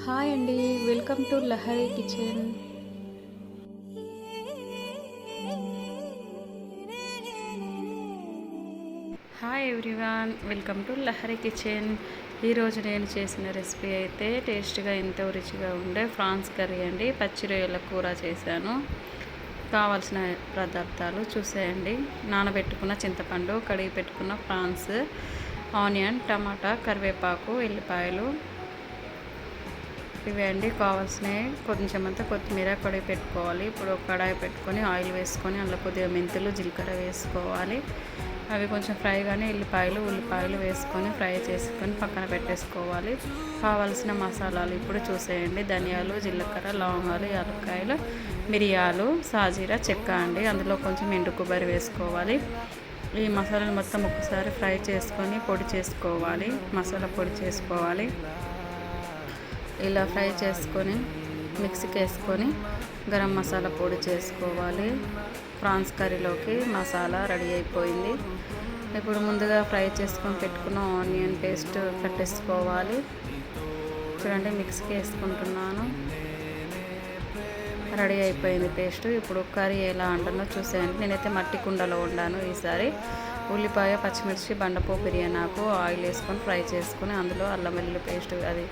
Hi అండి, welcome to Lahari kitchen. Hi everyone, welcome to Lahari kitchen. ఈరోజు నేను చేసిన రెసిపీ అయితే టేస్ట్గా ఎంతో రుచిగా ఉండే ఫ్రాన్స్ కర్రీ అండి. పచ్చి రొయ్యల కూర చేశాను. కావాల్సిన పదార్థాలు చూసేయండి. నానబెట్టుకున్న చింతపండు, కడిగి పెట్టుకున్న ఫ్రాన్స్, ఆనియన్, టమాటా, కరివేపాకు, ఎల్లిపాయలు ఇవే అండి కావాల్సినవి. కొంచెం అంతా కొత్తిమీర కడిగి పెట్టుకోవాలి. ఇప్పుడు ఒక కడాయి పెట్టుకొని ఆయిల్ వేసుకొని అందులో కొద్దిగా మెంతులు, జీలకర్ర వేసుకోవాలి. అవి కొంచెం ఫ్రై కానీ ఉల్లిపాయలు వేసుకొని ఫ్రై చేసుకొని పక్కన పెట్టేసుకోవాలి. కావాల్సిన మసాలాలు ఇప్పుడు చూసేయండి. ధనియాలు, జీలకర్ర, లవంగాలు, యాలక్కాయలు, మిరియాలు, సాజీరా, చెక్క అండి. అందులో కొంచెం ఎండు కొబ్బరి వేసుకోవాలి. ఈ మసాలాలు మొత్తం ఒకసారి ఫ్రై చేసుకొని పొడి చేసుకోవాలి. మసాలా పొడి చేసుకోవాలి. ఇలా ఫ్రై చేసుకొని మిక్సీకి వేసుకొని గరం మసాలా పొడి చేసుకోవాలి. ఫ్రాన్స్ కర్రీలోకి మసాలా రెడీ అయిపోయింది. ఇప్పుడు ముందుగా ఫ్రై చేసుకొని పెట్టుకున్న ఆనియన్ పేస్ట్ కట్టేసుకోవాలి. చూడండి, మిక్సీకి వేసుకుంటున్నాను. రెడీ అయిపోయింది పేస్ట్. ఇప్పుడు కర్రీ ఎలా అంటున్నా చూసేయండి. నేనైతే మట్టి కుండలో వండాను ఈసారి. ఉల్లిపాయ, పచ్చిమిర్చి, బండపప్పు, బిర్యానాకు ఆయిల్ వేసుకొని ఫ్రై చేసుకొని అందులో అల్లం వెల్లుల్లి పేస్ట్, అది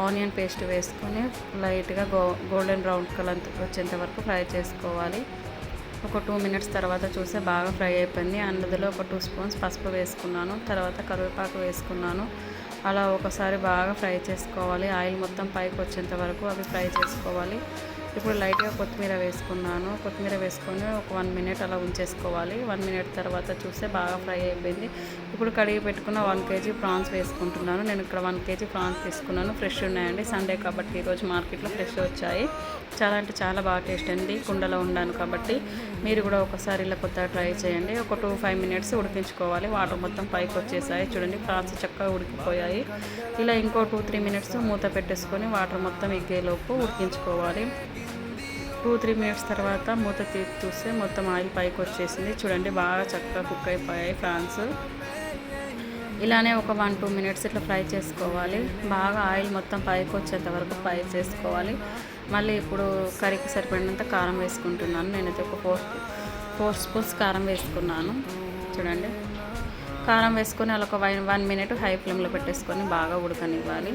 ఆనియన్ పేస్ట్ వేసుకొని లైట్గా గోల్డెన్ బ్రౌన్ కలర్ వచ్చేంత వరకు ఫ్రై చేసుకోవాలి. ఒక 2 మినిట్స్ తర్వాత చూస్తే బాగా ఫ్రై అయిపోయింది. అందులో ఒక 2 స్పూన్స్ పసుపు వేసుకున్నాను. తర్వాత కరివేపాకు వేసుకున్నాను. అలా ఒకసారి బాగా ఫ్రై చేసుకోవాలి. ఆయిల్ మొత్తం పైకి వచ్చేంత వరకు అవి ఫ్రై చేసుకోవాలి. ఇప్పుడు లైట్గా కొత్తిమీర వేసుకున్నాను. కొత్తిమీర వేసుకొని ఒక 1 మినిట్ అలా ఉంచేసుకోవాలి. 1 మినిట్ తర్వాత చూస్తే బాగా ఫ్రై అయిపోయింది. ఇప్పుడు కడిగి పెట్టుకున్న 1 కేజీ ప్రాన్స్ వేసుకుంటున్నాను. నేను ఇక్కడ 1 కేజీ ప్రాన్స్ తీసుకున్నాను. ఫ్రెష్ ఉన్నాయండి. సండే కాబట్టి ఈరోజు మార్కెట్లో ఫ్రెష్ వచ్చాయి. చాలా అంటే చాలా బాగా టేస్ట్ అండి. కుండలో ఉండాను కాబట్టి మీరు కూడా ఒకసారి ఇలా కొత్తగా ట్రై చేయండి. ఒక 2-5 మినిట్స్ ఉడికించుకోవాలి. వాటర్ మొత్తం పైకి వచ్చేసాయి. చూడండి, ప్రాన్స్ చక్కగా ఉడికిపోయాయి. ఇలా ఇంకో 2-3 మినిట్స్ మూత పెట్టేసుకొని వాటర్ మొత్తం ఎగ్గేలోపు ఉడికించుకోవాలి. 2-3 మినిట్స్ తర్వాత మూత తీసి చూస్తే మొత్తం ఆయిల్ పైకి వచ్చేసింది. చూడండి, బాగా చక్కగా కుక్ అయిపోయాయి ఫ్రాన్స్. ఇలానే ఒక 1-2 మినిట్స్ ఇట్లా ఫ్రై చేసుకోవాలి. బాగా ఆయిల్ మొత్తం పైకి వచ్చేంత వరకు ఫ్రై చేసుకోవాలి. మళ్ళీ ఇప్పుడు కర్రీకి సరిపడినంత కారం వేసుకుంటున్నాను. నేనైతే ఒక 4 స్పూన్స్ కారం వేసుకున్నాను. చూడండి, కారం వేసుకొని అలా ఒక 1 మినిట్ హై ఫ్లేమ్లో పెట్టేసుకొని బాగా ఉడకనివ్వాలి.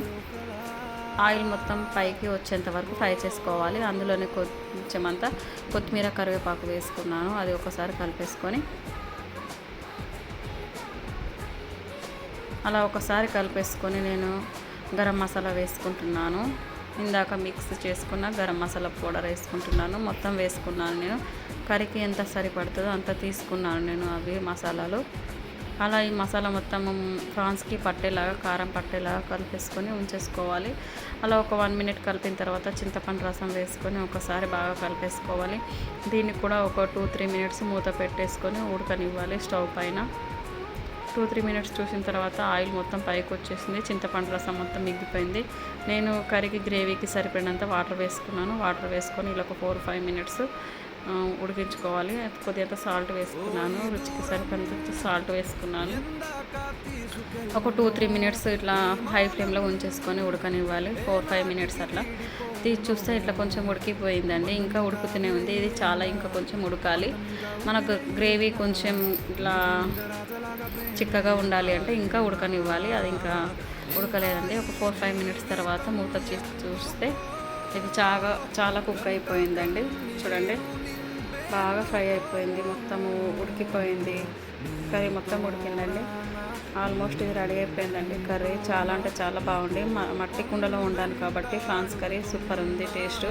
ఆయిల్ మొత్తం పైకి వచ్చేంత వరకు ఫ్రై చేసుకోవాలి. అందులోనే కొంచెం అంతా కొత్తిమీర, కరివేపాకు వేసుకున్నాను. అది ఒకసారి కలిపేసుకొని అలా ఒకసారి కలిపేసుకొని నేను గరం మసాలా వేసుకుంటున్నాను. ఇందాక మిక్స్ చేసుకున్న గరం మసాలా పౌడర్ వేసుకుంటున్నాను. మొత్తం వేసుకున్నాను. నేను కర్రీకి ఎంత సరిపడుతుందో అంత తీసుకున్నాను నేను అవి మసాలాలు. అలా ఈ మసాలా మొత్తం ప్రాన్స్కి పట్టేలాగా, కారం పట్టేలాగా కలిపేసుకొని ఉంచేసుకోవాలి. అలా ఒక 1 మినిట్ కలిపిన తర్వాత చింతపండు రసం వేసుకొని ఒకసారి బాగా కలిపేసుకోవాలి. దీన్ని కూడా ఒక 2-3 మినిట్స్ మూత పెట్టేసుకొని ఉడకనివ్వాలి స్టవ్ పైన. 2-3 మినిట్స్ చూసిన తర్వాత ఆయిల్ మొత్తం పైకి వచ్చేసింది. చింతపండు రసం మొత్తం మిగిలిపోయింది. నేను కర్రీకి గ్రేవీకి సరిపడినంత వాటర్ వేసుకున్నాను. వాటర్ వేసుకొని ఇలా ఒక 4-5 మినిట్స్ ఉడికించుకోవాలి. కొద్దిగా సాల్ట్ వేసుకున్నాను. రుచికి సరిపడినంత సాల్ట్ వేసుకున్నాను. ఒక 2-3 మినిట్స్ ఇట్లా హై ఫ్లేమ్లో ఉంచేసుకొని ఉడకనివ్వాలి. 4-5 మినిట్స్ అట్లా తీసి చూస్తే ఇట్లా కొంచెం ఉడికిపోయిందండి. ఇంకా ఉడుకుతూనే ఉంది. ఇది చాలా ఇంకా కొంచెం ఉడకాలి. మనకు గ్రేవీ కొంచెం ఇట్లా చిక్కగా ఉండాలి అంటే ఇంకా ఉడకనివ్వాలి. అది ఇంకా ఉడకలేదండి. ఒక 4-5 మినిట్స్ తర్వాత మూత చూస్తే ఇది చాలా కుక్ అయిపోయిందండి. చూడండి, బాగా ఫ్రై అయిపోయింది. మొత్తము ఉడికిపోయింది. కర్రీ మొత్తం ఉడికిందండి. ఆల్మోస్ట్ ఇది రెడీ అయిపోయిందండి. కర్రీ చాలా అంటే చాలా బాగుంది. మట్టి కుండలో ఉండాను కాబట్టి ఫ్రాన్స్ కర్రీ సూపర్ ఉంది. టేస్ట్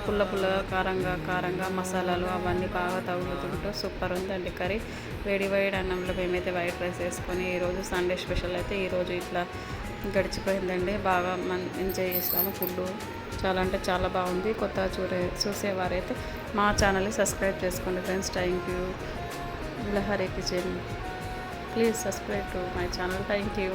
పుల్లగా కారంగా మసాలాలు అవన్నీ బాగా తగులుతుంటూ సూపర్ ఉందండి కర్రీ. వేడి అన్నంలో మేమైతే వైట్ రైస్ వేసుకొని ఈరోజు సండే స్పెషల్ అయితే ఈరోజు ఇట్లా గడిచిపోయిందండి. బాగా ఎంజాయ్ చేస్తాము. ఫుడ్ చాలా అంటే చాలా బాగుంది. కొత్తగా చూసేవారైతే మా ఛానల్ని సబ్స్క్రైబ్ చేసుకోండి friends. Thank you. Lahari kitchen, please subscribe to my channel. Thank you.